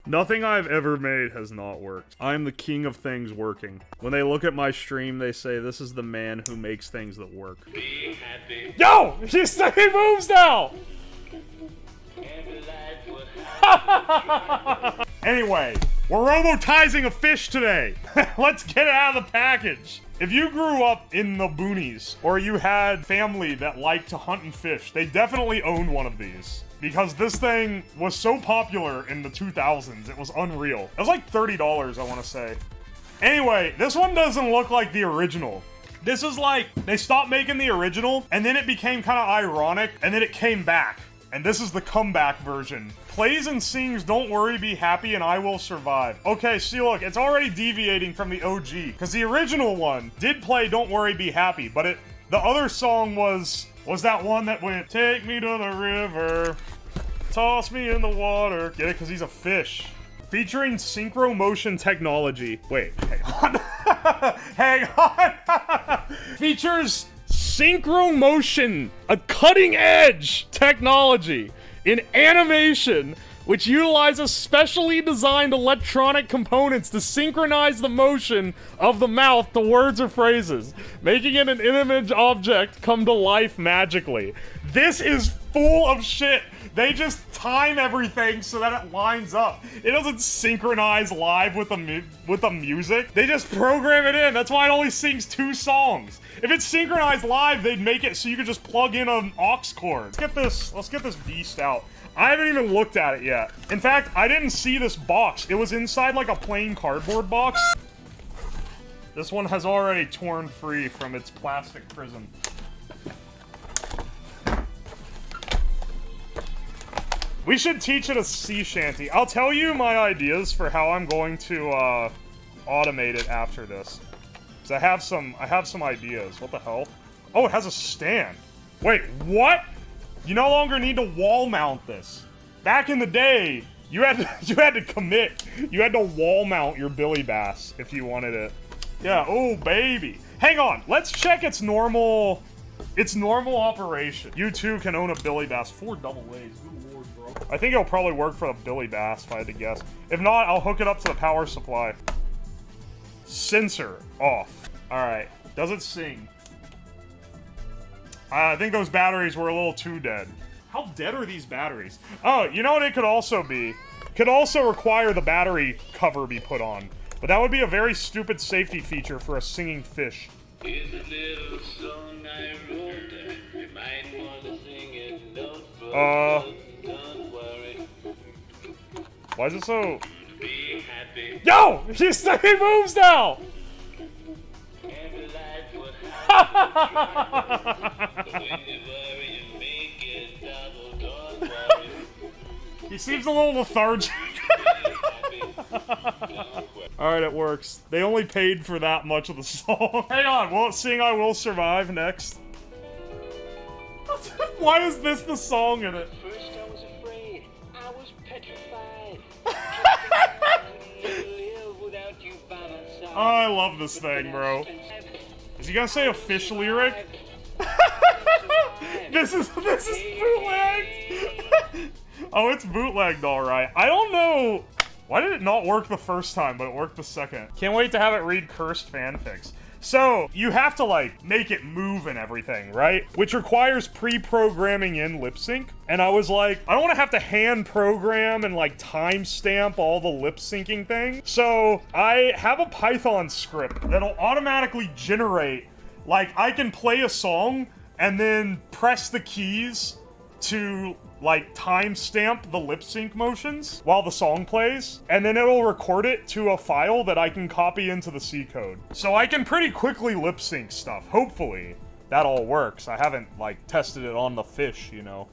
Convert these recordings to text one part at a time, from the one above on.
Nothing I've ever made has not worked. I'm the king of things working. When they look at my stream, they say, this is the man who makes things that work. Be happy. Yo! He moves now! Anyway, we're robotizing a fish today. Let's get it out of the package. If you grew up in the boonies, or you had family that liked to hunt and fish, they definitely owned one of these. Because this thing was so popular in the 2000s, it was unreal. It was like $30, I want to say. Anyway, this one doesn't look like the original. This is like, they stopped making the original, and then it became kind of ironic, and then it came back. And this is the comeback version. Plays and sings Don't Worry, Be Happy, and I Will Survive. Okay, see, look, it's already deviating from the OG. Because the original one did play Don't Worry, Be Happy, but the other song was that one that went, take me to the river, toss me in the water. Get it? Because he's a fish. Featuring synchro motion technology. Wait, hang on. Hang on. Features synchro motion, a cutting edge technology in animation, which utilizes specially designed electronic components to synchronize the motion of the mouth to words or phrases, making it an image object come to life magically. This is full of shit. They just time everything so that it lines up. It doesn't synchronize live with the music. They just program it in. That's why it only sings 2 songs. If it's synchronized live, they'd make it so you could just plug in an aux cord. Let's get this beast out. I haven't even looked at it yet. In fact, I didn't see this box. It was inside like a plain cardboard box. This one has already torn free from its plastic prison. We should teach it a sea shanty. I'll tell you my ideas for how I'm going to automate it after this. Cause I have some ideas. What the hell? Oh, it has a stand. Wait, what? You no longer need to wall mount this. Back in the day, you had to commit. You had to wall mount your billy bass if you wanted it. Yeah, oh baby. Hang on, let's check its normal operation. You too can own a billy bass. 4 double A's. Good lord, bro. I think it'll probably work for the billy bass if I had to guess. If not, I'll hook it up to the power supply. Sensor off. Alright. Does it sing? I think those batteries were a little too dead. How dead are these batteries? Oh, you know what it could also be? Could also require the battery cover be put on. But that would be a very stupid safety feature for a singing fish. Here's a little song I wrote. You might want to sing it. Don't worry. Why is it so... Be happy. Yo! He moves now! Every life will happen. When you worry, you make it double. Don't worry. He seems a little lethargic. Alright, it works. They only paid for that much of the song. Hang on, will it sing I Will Survive next? Why is this the song in it? First I was afraid. I was petrified. Oh, I love this thing, bro. Is he gonna say a fish lyric? This is bootlegged! Oh, it's bootlegged, alright. I don't know... Why did it not work the first time, but it worked the second? Can't wait to have it read cursed fanfics. So, you have to, like, make it move and everything, right? Which requires pre-programming in lip sync. And I was like, I don't want to have to hand program and, like, timestamp all the lip syncing thing. So, I have a Python script that'll automatically generate, like, I can play a song and then press the keys to, like, timestamp the lip sync motions while the song plays, and then it'll record it to a file that I can copy into the C code. So I can pretty quickly lip sync stuff. Hopefully that all works. I haven't, like, tested it on the fish, you know.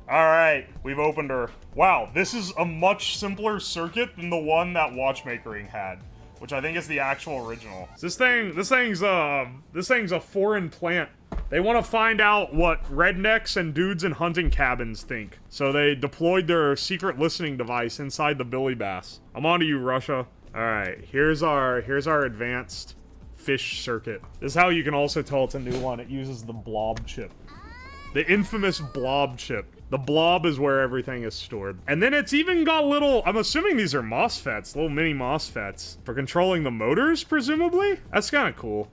Alright, we've opened her. Wow, this is a much simpler circuit than the one that Watchmakering had, which I think is the actual original. This thing's a foreign plant. They want to find out what rednecks and dudes in hunting cabins think. So they deployed their secret listening device inside the billy bass. I'm on to you, Russia. Alright, here's our advanced fish circuit. This is how you can also tell it's a new one. It uses the blob chip. The infamous blob chip. The blob is where everything is stored. And then it's even got little, I'm assuming these are MOSFETs, little mini MOSFETs for controlling the motors, presumably? That's kind of cool.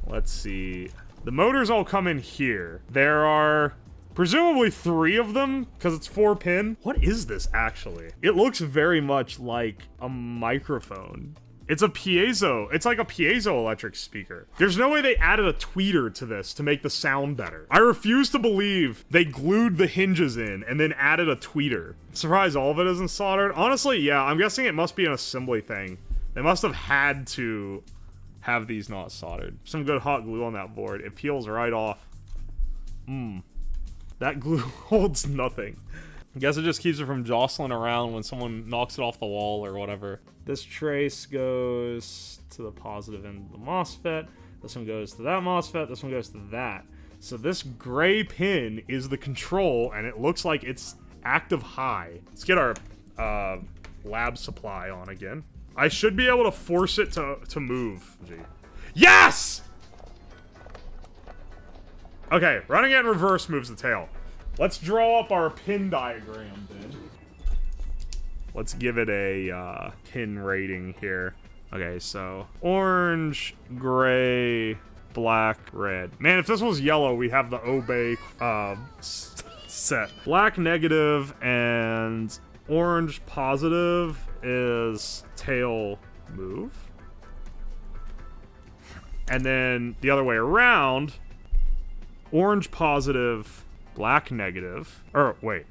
Let's see. The motors all come in here. There are presumably 3 of them, because it's 4-pin. What is this, actually? It looks very much like a microphone. It's a piezo. It's like a piezoelectric speaker. There's no way they added a tweeter to this to make the sound better. I refuse to believe they glued the hinges in and then added a tweeter. Surprised all of it isn't soldered. Honestly, yeah, I'm guessing it must be an assembly thing. They must have had to have these not soldered. Some good hot glue on that board. It peels right off. That glue holds nothing. I guess it just keeps it from jostling around when someone knocks it off the wall or whatever. This trace goes to the positive end of the MOSFET. This one goes to that MOSFET. This one goes to that. So this gray pin is the control, and it looks like it's active high. Let's get our lab supply on again. I should be able to force it to move. Gee. Yes! Okay, running it in reverse moves the tail. Let's draw up our pin diagram then. Let's give it a pin rating here. Okay, so orange, gray, black, red. Man, if this was yellow, we'd have the obey set. Black negative and orange positive is tail move. And then the other way around, orange positive, black negative. Or wait,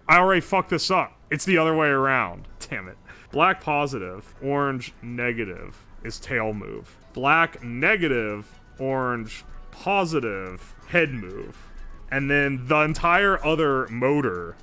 I already fucked this up. It's the other way around. Damn it. Black positive, orange negative is tail move. Black negative, orange positive, head move. And then the entire other motor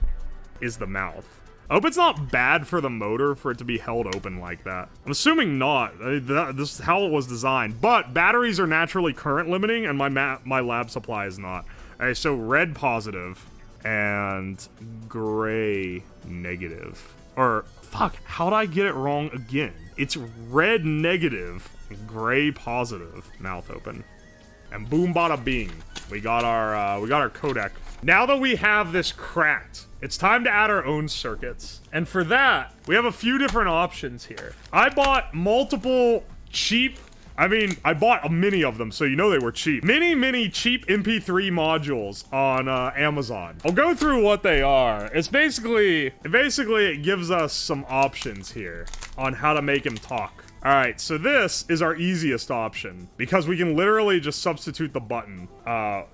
is the mouth. I hope it's not bad for the motor for it to be held open like that. I'm assuming not. This is how it was designed. But batteries are naturally current limiting, and my lab supply is not. Alright, so red positive and gray negative. Or, fuck, how'd I get it wrong again? It's red negative, gray positive. Mouth open. And boom bada bing. We got our codec. Now that we have this cracked, it's time to add our own circuits. And for that, we have a few different options here. I bought multiple cheap, I bought a mini of them, so you know they were cheap. Mini cheap MP3 modules on Amazon. I'll go through what they are. It gives us some options here on how to make him talk. Alright, so this is our easiest option, because we can literally just substitute the button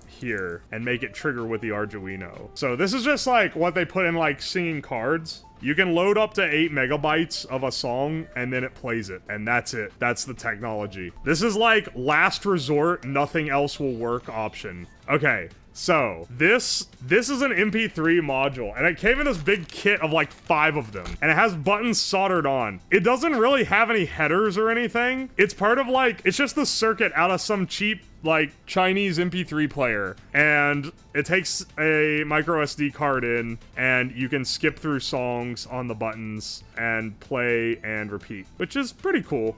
here and make it trigger with the Arduino. So this is just like what they put in like singing cards. You can load up to 8 megabytes of a song and then it plays it, and that's it. That's the technology. This is like last resort, nothing else will work option. Okay. So, this is an MP3 module, and it came in this big kit of like 5 of them, and it has buttons soldered on. It doesn't really have any headers or anything. It's part of like, it's just the circuit out of some cheap, like, Chinese MP3 player, and it takes a micro SD card in, and you can skip through songs on the buttons and play and repeat, which is pretty cool.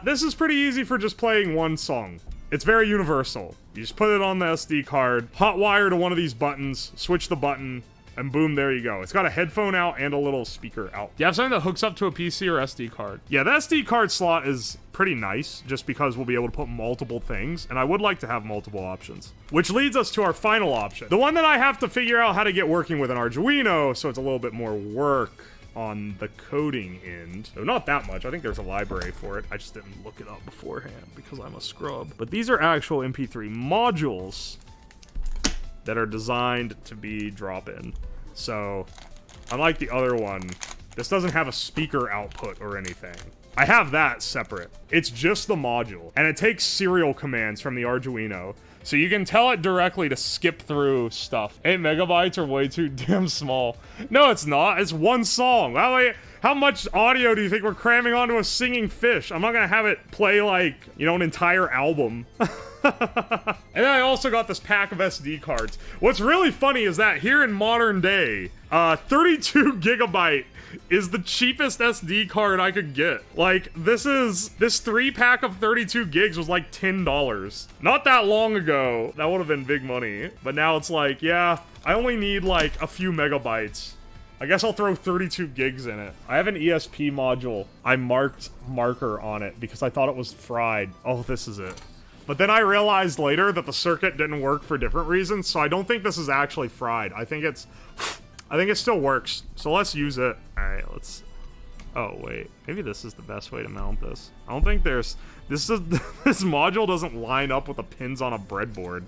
This is pretty easy for just playing one song. It's very universal. You just put it on the SD card, hot wire to one of these buttons, switch the button, and boom, there you go. It's got a headphone out and a little speaker out. Do you have something that hooks up to a PC or SD card? Yeah, the SD card slot is pretty nice, just because we'll be able to put multiple things, and I would like to have multiple options. Which leads us to our final option. The one that I have to figure out how to get working with an Arduino, so it's a little bit more work on the coding end. So not that much. I think there's a library for it. I just didn't look it up beforehand because I'm a scrub. But these are actual MP3 modules that are designed to be drop-in. So, unlike the other one, this doesn't have a speaker output or anything. I have that separate. It's just the module, and it takes serial commands from the Arduino. So you can tell it directly to skip through stuff. 8 megabytes are way too damn small. No, it's not. It's one song. How much audio do you think we're cramming onto a singing fish? I'm not gonna have it play like, you know, an entire album. And then I also got this pack of SD cards. What's really funny is that here in modern day, 32 gigabyte is the cheapest SD card I could get. Like, this 3-pack of 32 gigs was like $10. Not that long ago, that would have been big money. But now it's like, yeah, I only need like a few megabytes. I guess I'll throw 32 gigs in it. I have an ESP module. I marked marker on it because I thought it was fried. Oh, this is it. But then I realized later that the circuit didn't work for different reasons, so I don't think this is actually fried. I think it still works. So let's use it. All right, let's... Oh, wait. Maybe this is the best way to mount this. I don't think there's... This module doesn't line up with the pins on a breadboard.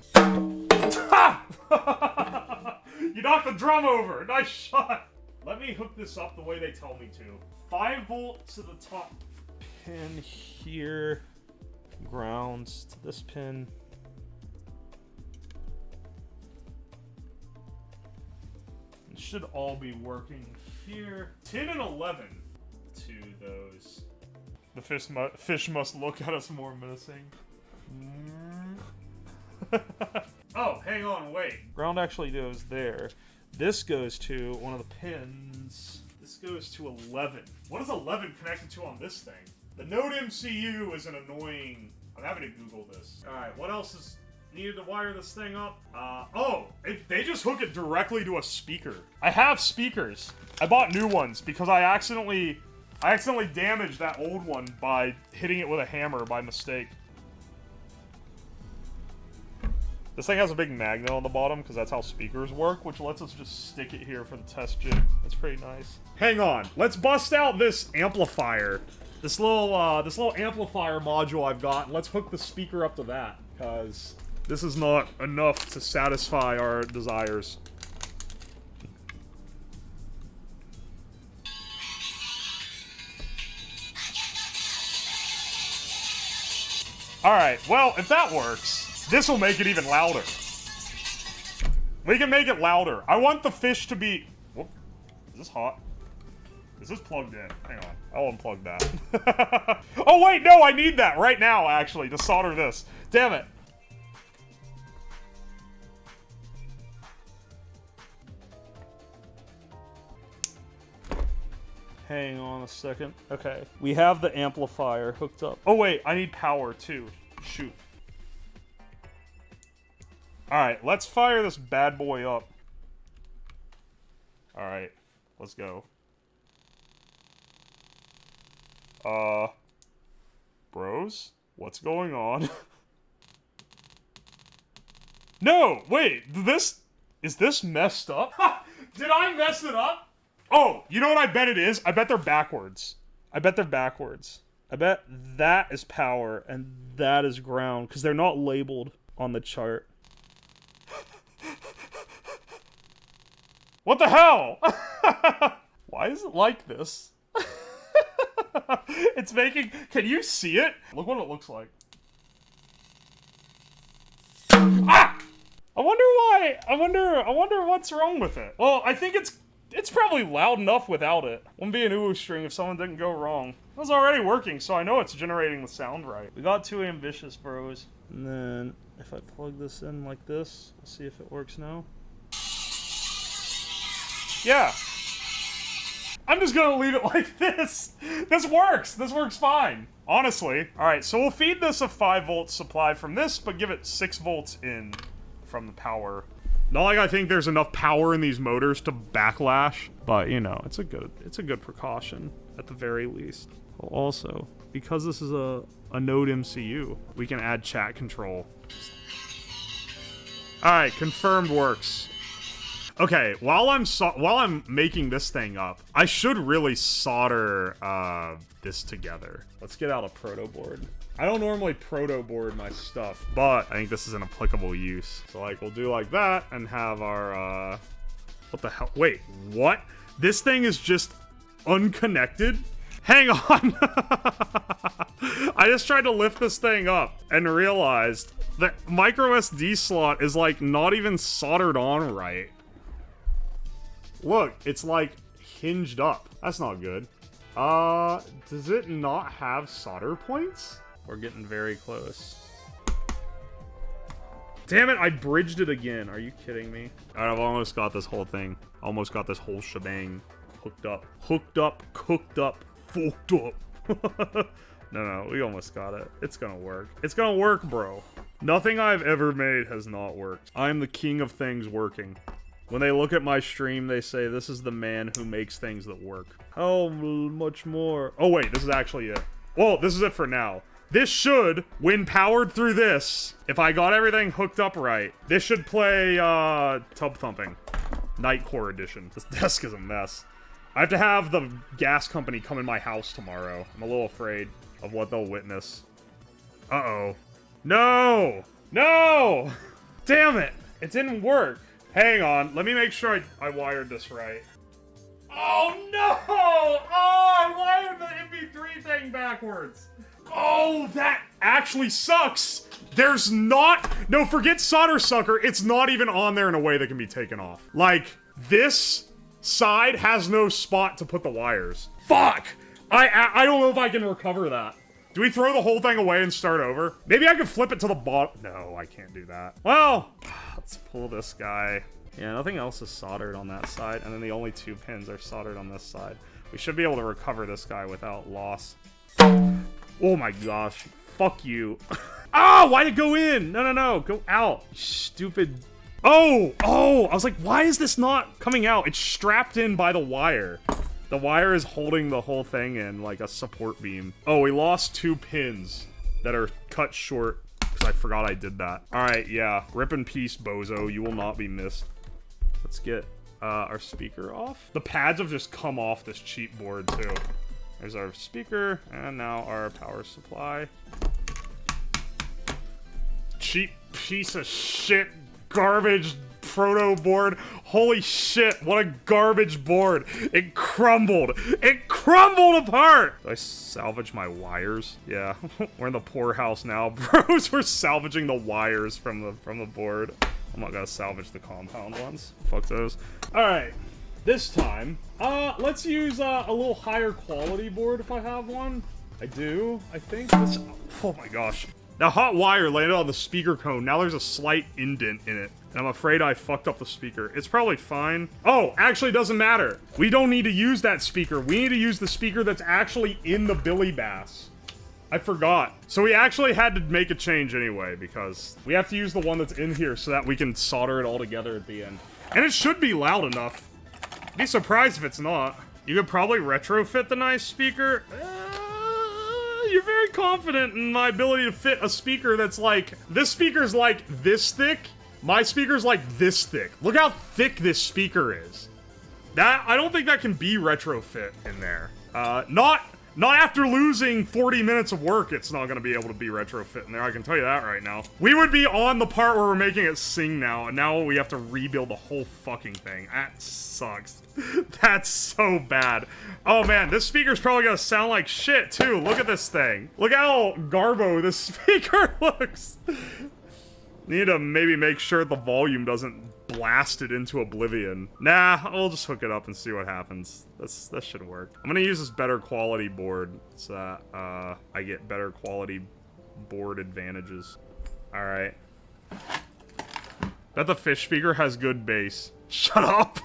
You knocked the drum over! Nice shot! Let me hook this up the way they tell me to. 5 volts to the top pin here. Grounds to this pin. It should all be working here. 10 and 11 to those. The fish must look at us more menacing. Oh, hang on, wait. Ground actually goes there. This goes to one of the pins. This goes to 11. What is 11 connected to on this thing? The Node MCU is an annoying... I'm having to Google this. Alright, what else is needed to wire this thing up? They just hook it directly to a speaker. I have speakers. I bought new ones because I accidentally damaged that old one by hitting it with a hammer by mistake. This thing has a big magnet on the bottom because that's how speakers work, which lets us just stick it here for the test jig. That's pretty nice. Hang on, let's bust out this amplifier. This little amplifier module I've got, and let's hook the speaker up to that, because this is not enough to satisfy our desires. Alright, well, if that works, this will make it even louder. We can make it louder. I want the fish to be... Whoop. Is this hot? Is this plugged in? Hang on. I'll unplug that. Oh, wait, no, I need that right now, actually, to solder this. Damn it. Hang on a second. Okay. We have the amplifier hooked up. Oh, wait, I need power, too. Shoot. Alright, let's fire this bad boy up. Alright, let's go. Bros? What's going on? No! Wait, is this messed up? Did I mess it up? Oh, you know what I bet it is? I bet they're backwards. I bet that is power and that is ground, because they're not labeled on the chart. What the hell? Why is it like this? It's making... Can you see it? Look what it looks like. Ah! I wonder why... I wonder what's wrong with it. Well, I think it's probably loud enough without it. Wouldn't be an uwu string if someone didn't go wrong. It was already working, so I know it's generating the sound right. We got too ambitious, bros. And then, if I plug this in like this, we'll see if it works now. Yeah. I'm just gonna leave it like this. This works. This works fine. Honestly. Alright, so we'll feed this a 5 volt supply from this, but give it 6 volts in from the power. Not like I think there's enough power in these motors to backlash, but you know, it's a good precaution at the very least. Well, also, because this is a Node MCU, we can add chat control. Alright, confirmed works. Okay, while I'm making this thing up, I should really solder this together. Let's get out a proto board. I don't normally proto board my stuff, but I think this is an applicable use. So like, we'll do like that and have our what the hell? Wait, what? This thing is just unconnected? Hang on. I just tried to lift this thing up and realized that micro SD slot is like not even soldered on right. Look, it's like hinged up. That's not good. Does it not have solder points? We're getting very close. Damn it, I bridged it again. Are you kidding me? Alright, I've almost got this whole thing. Almost got this whole shebang hooked up. Hooked up, cooked up, fucked up. No, we almost got it. It's gonna work. It's gonna work, bro. Nothing I've ever made has not worked. I'm the king of things working. When they look at my stream, they say, this is the man who makes things that work. How much more? Oh, wait, this is actually it. Well, this is it for now. This should, when powered through this, if I got everything hooked up right, this should play, Tub Thumping. Nightcore edition. This desk is a mess. I have to have the gas company come in my house tomorrow. I'm a little afraid of what they'll witness. Uh-oh. No! No! Damn it! It didn't work. Hang on. Let me make sure I wired this right. Oh, no! Oh, I wired the MP3 thing backwards. Oh, that actually sucks. There's not... No, forget solder sucker. It's not even on there in a way that can be taken off. Like, this side has no spot to put the wires. Fuck! I don't know if I can recover that. Do we throw the whole thing away and start over? Maybe I could flip it to the bottom. No, I can't do that. Well, let's pull this guy. Yeah, nothing else is soldered on that side, and then the only 2 pins are soldered on this side. We should be able to recover this guy without loss. Oh my gosh. Fuck you. Ah, why'd it go in? No, no, no. Go out. Stupid. Oh, I was like, why is this not coming out? It's strapped in by the wire. The wire is holding the whole thing in like a support beam. Oh, we lost 2 pins that are cut short because I forgot I did that. All right, yeah. Rip in peace, bozo. You will not be missed. Let's get our speaker off. The pads have just come off this cheap board too. There's our speaker, and now our power supply. Cheap piece of shit, garbage proto board. Holy shit, what a garbage board. It crumbled. It crumbled apart. Do I salvage my wires? Yeah, we're in the poorhouse now, bros. We're salvaging the wires from the board. I'm not gonna salvage the compound ones. Fuck those. All right. This time, let's use a little higher quality board if I have one. I do, I think. Oh my gosh. That hot wire landed on the speaker cone. Now there's a slight indent in it. And I'm afraid I fucked up the speaker. It's probably fine. Oh, actually it doesn't matter. We don't need to use that speaker. We need to use the speaker that's actually in the Billy Bass. I forgot. So we actually had to make a change anyway, because we have to use the one that's in here so that we can solder it all together at the end. And it should be loud enough. Be surprised if it's not. You could probably retrofit the nice speaker. You're very confident in my ability to fit a speaker that's like... This speaker's like this thick. My speaker's like this thick. Look how thick this speaker is. I don't think that can be retrofit in there. Not after losing 40 minutes of work, it's not gonna be able to be retrofit in there, I can tell you that right now. We would be on the part where we're making it sing now, and now we have to rebuild the whole fucking thing. That sucks. That's so bad. Oh man, this speaker's probably gonna sound like shit too. Look at this thing. Look how garbo this speaker looks. Need to maybe make sure the volume doesn't blast it into oblivion. Nah, I'll just hook it up and see what happens. That should work. I'm gonna use this better quality board so that I get better quality board advantages. Alright. Bet the fish speaker has good bass. Shut up!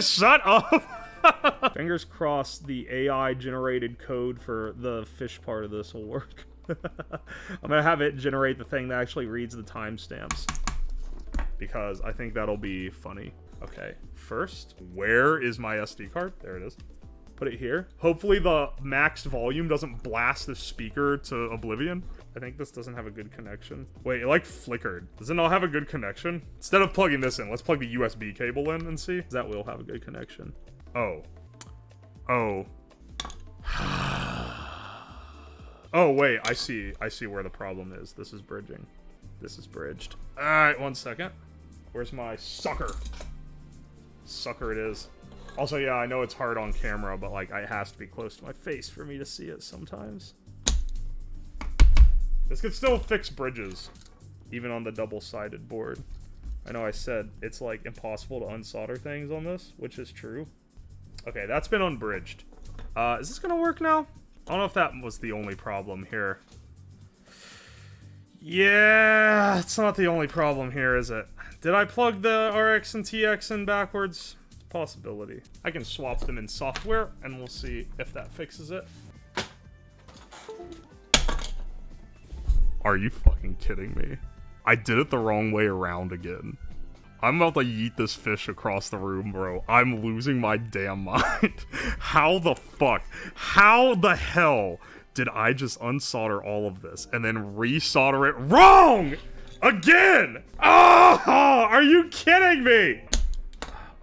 Shut up! Fingers crossed the AI generated code for the fish part of this will work. I'm gonna have it generate the thing that actually reads the timestamps, because I think that'll be funny. Okay, first, where is my SD card? There it is. Put it here. Hopefully the maxed volume doesn't blast the speaker to oblivion. I think this doesn't have a good connection. Wait, it like flickered. Does it not have a good connection? Instead of plugging this in, let's plug the USB cable in and see. That will have a good connection. Oh. Oh. Oh, wait, I see where the problem is. This is bridging. This is bridged. Alright, 1 second. Where's my sucker? Sucker it is. Also, yeah, I know it's hard on camera, but, like, it has to be close to my face for me to see it sometimes. This could still fix bridges, even on the double-sided board. I know I said it's, like, impossible to unsolder things on this, which is true. Okay, that's been unbridged. Is this gonna work now? I don't know if that was the only problem here. Yeah, it's not the only problem here, is it? Did I plug the RX and TX in backwards? It's a possibility. I can swap them in software, and we'll see if that fixes it. Are you fucking kidding me? I did it the wrong way around again. I'm about to yeet this fish across the room, bro. I'm losing my damn mind. How the fuck? How the hell did I just unsolder all of this and then resolder it wrong? Again! Oh, are you kidding me?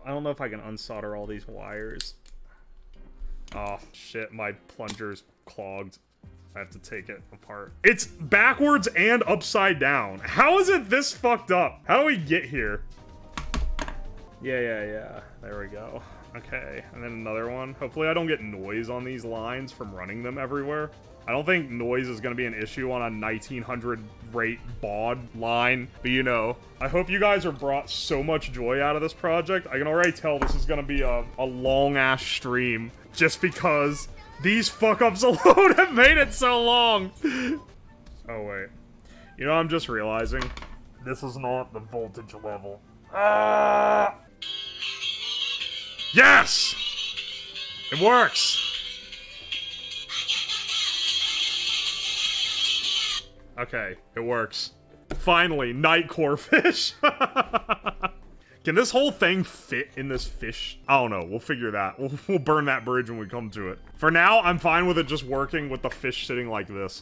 I don't know if I can unsolder all these wires. Oh, shit, my plunger's clogged. I have to take it apart. It's backwards and upside down. How is it this fucked up? How do we get here? Yeah. There we go. Okay, and then another one. Hopefully I don't get noise on these lines from running them everywhere. I don't think noise is going to be an issue on a 1900 rate baud line, but you know. I hope you guys are brought so much joy out of this project. I can already tell this is going to be a long-ass stream, just because these fuck-ups alone have made it so long. Oh, wait. You know, I'm just realizing this is not the voltage level. Yes! It works! Okay, it works. Finally, Nightcore fish! Can this whole thing fit in this fish? I don't know, we'll figure that. We'll burn that bridge when we come to it. For now, I'm fine with it just working with the fish sitting like this.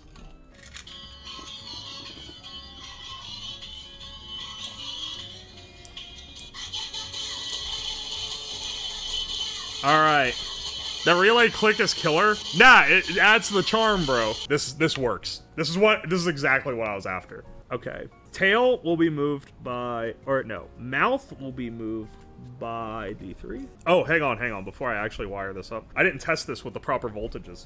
Alright. The relay click is killer? Nah, it adds to the charm, bro. This works. This is exactly what I was after. Okay. Tail will be moved by, or no, mouth will be moved by D3. Oh, hang on, before I actually wire this up. I didn't test this with the proper voltages.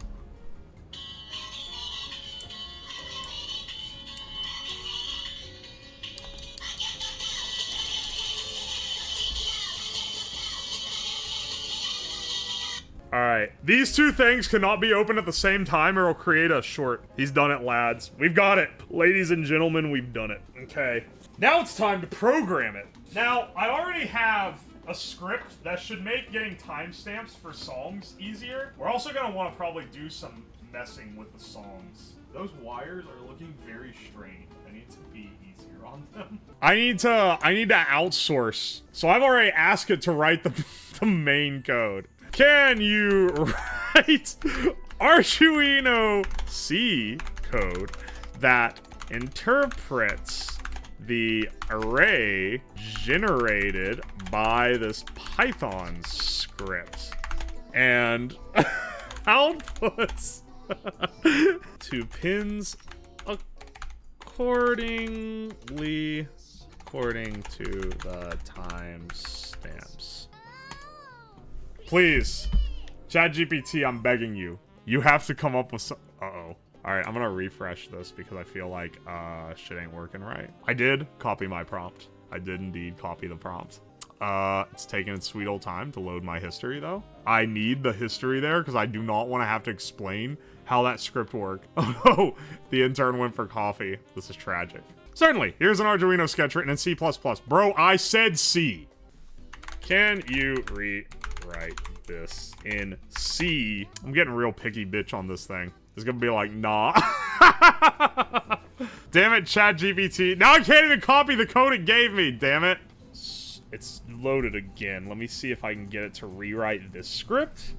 Alright, these two things cannot be opened at the same time or it'll create a short. He's done it, lads. We've got it. Ladies and gentlemen, we've done it. Okay. Now it's time to program it. Now, I already have a script that should make getting timestamps for songs easier. We're also going to want to probably do some messing with the songs. Those wires are looking very strange. I need to be easier on them. I need to outsource. So I've already asked it to write the main code. Can you write Arduino C code that interprets the array generated by this Python script and outputs to pins accordingly according to the timestamps? Please, ChatGPT, I'm begging you. You have to come up with some... Uh-oh. Alright, I'm gonna refresh this because I feel like, shit ain't working right. I did copy my prompt. I did indeed copy the prompt. It's taking its sweet old time to load my history, though. I need the history there because I do not want to have to explain how that script worked. Oh no, the intern went for coffee. This is tragic. Certainly, here's an Arduino sketch written in C++. Bro, I said C. Can you rewrite this in C? I'm getting real picky bitch on this thing. It's gonna be like, nah. Damn it, ChatGPT. Now I can't even copy the code it gave me, damn it. It's loaded again. Let me see if I can get it to rewrite this script,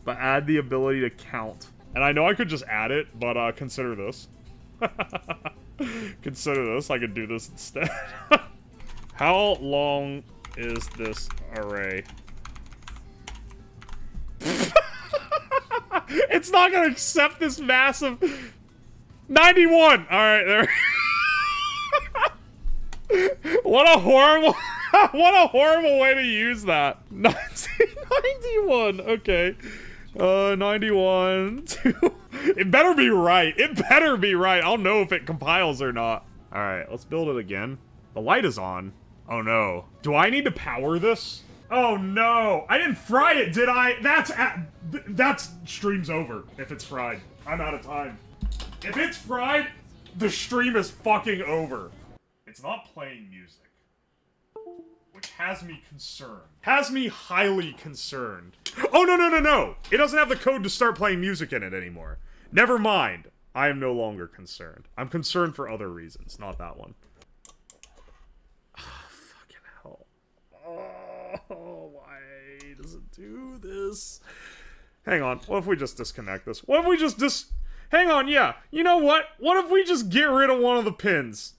but add the ability to count. And I know I could just add it, but consider this. Consider this, I could do this instead. How long is this array? It's not gonna accept this massive 91. All right, there. What a horrible, what a horrible way to use that. 91. Okay. 91. It better be right. It better be right. I'll know if it compiles or not. All right, let's build it again. The light is on. Oh no. Do I need to power this? Oh no, I didn't fry it, did I? That's stream's over if it's fried. I'm out of time. If it's fried, the stream is fucking over. It's not playing music, which has me concerned. Has me highly concerned. Oh no, no, no, no! It doesn't have the code to start playing music in it anymore. Never mind. I am no longer concerned. I'm concerned for other reasons, not that one. Why does it do this? Hang on. What if we just disconnect this? What if we just Hang on, yeah. You know what? What if we just get rid of one of the pins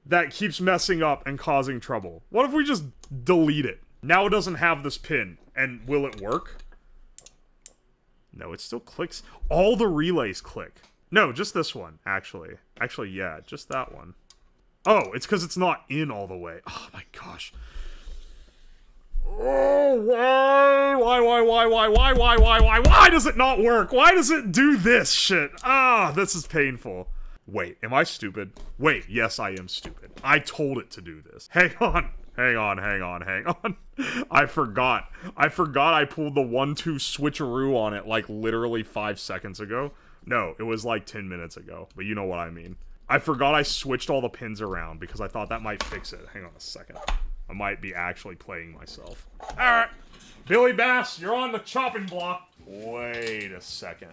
that keeps messing up and causing trouble? What if we just delete it? Now it doesn't have this pin. And will it work? No, it still clicks. All the relays click. No, just this one, actually. Actually, yeah, just that one. Oh, it's because it's not in all the way. Oh my gosh. Oh, why does it not work? Why does it do this shit? Ah, this is painful. Wait, am I stupid? Wait, yes, I am stupid. I told it to do this. Hang on. I forgot I pulled the 1-2 switcheroo on it like literally 5 seconds ago. No, it was like 10 minutes ago, but you know what I mean. I forgot I switched all the pins around because I thought that might fix it. Hang on a second. I might be actually playing myself. Alright, Billy Bass, you're on the chopping block. Wait a second.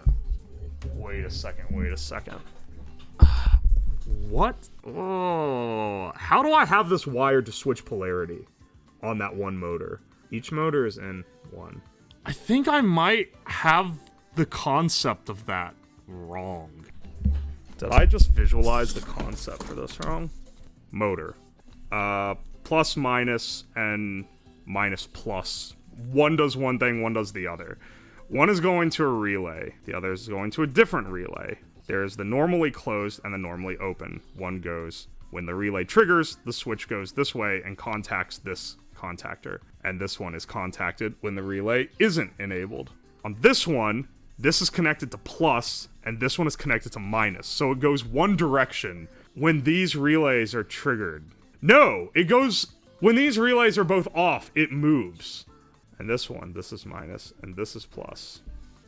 What? Oh, how do I have this wired to switch polarity on that one motor? Each motor is in one. I think I might have the concept of that wrong. Did I just visualize the concept for this wrong? Motor. Plus, minus, and minus, plus. One does one thing, one does the other. One is going to a relay. The other is going to a different relay. There's the normally closed and the normally open. One goes when the relay triggers, the switch goes this way and contacts this contactor. And this one is contacted when the relay isn't enabled. On this one, this is connected to plus, and this one is connected to minus. So it goes one direction when these relays are triggered. No, it goes, when these relays are both off, it moves. And this one, this is minus, and this is plus.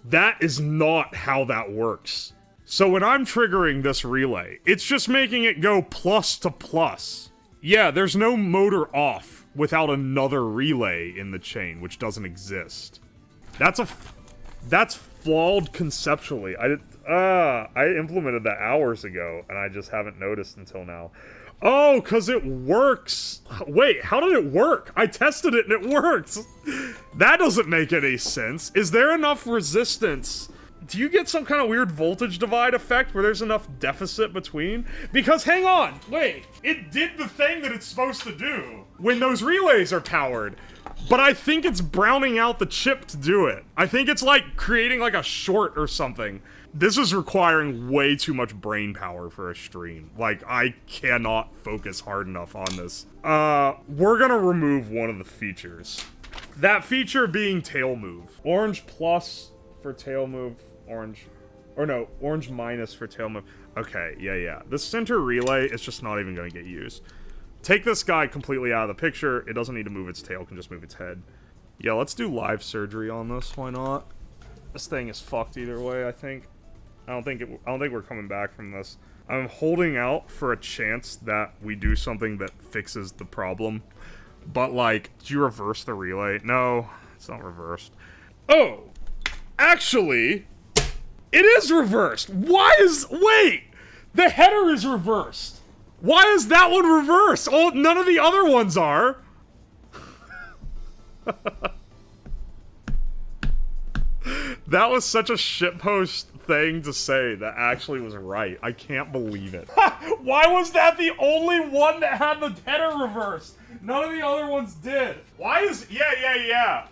That is not how that works. So when I'm triggering this relay, it's just making it go plus to plus. Yeah, there's no motor off without another relay in the chain, which doesn't exist. That's flawed conceptually. I implemented that hours ago, and I just haven't noticed until now. Oh, because it works. Wait, how did it work? I tested it and it worked. That doesn't make any sense. Is there enough resistance? Do you get some kind of weird voltage divide effect where there's enough deficit between? Because, hang on, wait. It did the thing that it's supposed to do when those relays are powered. But I think it's browning out the chip to do it. I think it's like creating like a short or something. This is requiring way too much brain power for a stream. Like, I cannot focus hard enough on this. We're gonna remove one of the features. That feature being tail move. Orange plus for tail move, orange minus for tail move. Okay, yeah. The center relay is just not even gonna get used. Take this guy completely out of the picture. It doesn't need to move its tail, it can just move its head. Yeah, let's do live surgery on this, why not? This thing is fucked either way, I think. I don't think we're coming back from this. I'm holding out for a chance that we do something that fixes the problem. But, like, do you reverse the relay? No, it's not reversed. Oh! Actually, it is reversed! Wait! The header is reversed! Why is that one reversed? Oh, none of the other ones are! That was such a shitpost thing to say that actually was right. I can't believe it. Why was that the only one that had the header reversed? None of the other ones did. Why is... Yeah.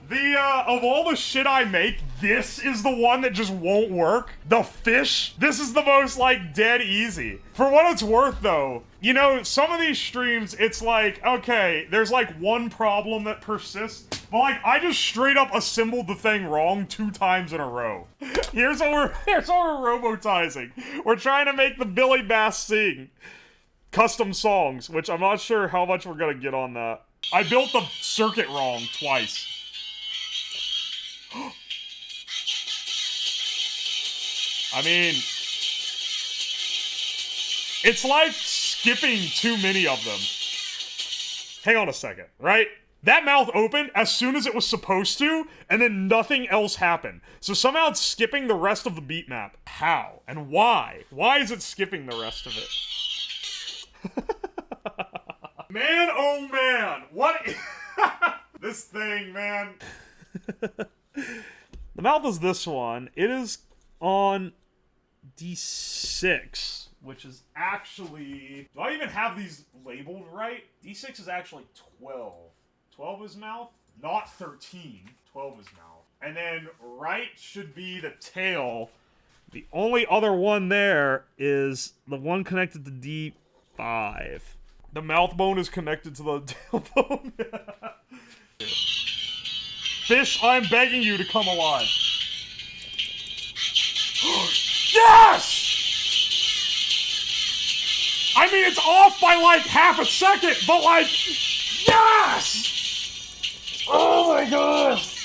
Of all the shit I make, this is the one that just won't work? The fish? This is the most, like, dead easy. For what it's worth, though, you know, some of these streams, it's like, okay, there's, like, one problem that persists, but, like, I just straight up assembled the thing wrong 2 times in a row. Here's what we're robotizing. We're trying to make the Billy Bass sing custom songs, which I'm not sure how much we're gonna get on that. I built the circuit wrong twice. I mean, it's like skipping too many of them. Hang on a second, right? That mouth opened as soon as it was supposed to, and then nothing else happened. So somehow it's skipping the rest of the beat map. How? And why? Why is it skipping the rest of it? Man, oh man, what? This thing, man. The mouth is this one. It is on D6, which is actually... Do I even have these labeled right? D6 is actually 12. 12 is mouth, not 13. 12 is mouth. And then right should be the tail. The only other one there is the one connected to D5. The mouth bone is connected to the tailbone. Fish, I'm begging you to come alive. Yes! I mean, it's off by like half a second, but like, yes! Oh my gosh!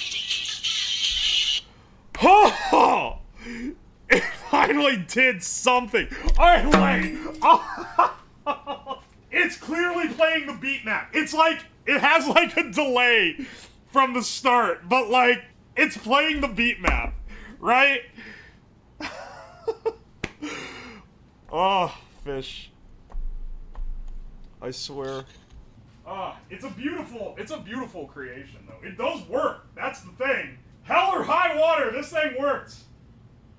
Oh! It finally did something. Alright, wait. Oh. It's clearly playing the beat map. It's like, it has like a delay from the start, but like, it's playing the beat map, right? Oh, fish. I swear. It's a beautiful creation though. It does work. That's the thing. Hell or high water, this thing works.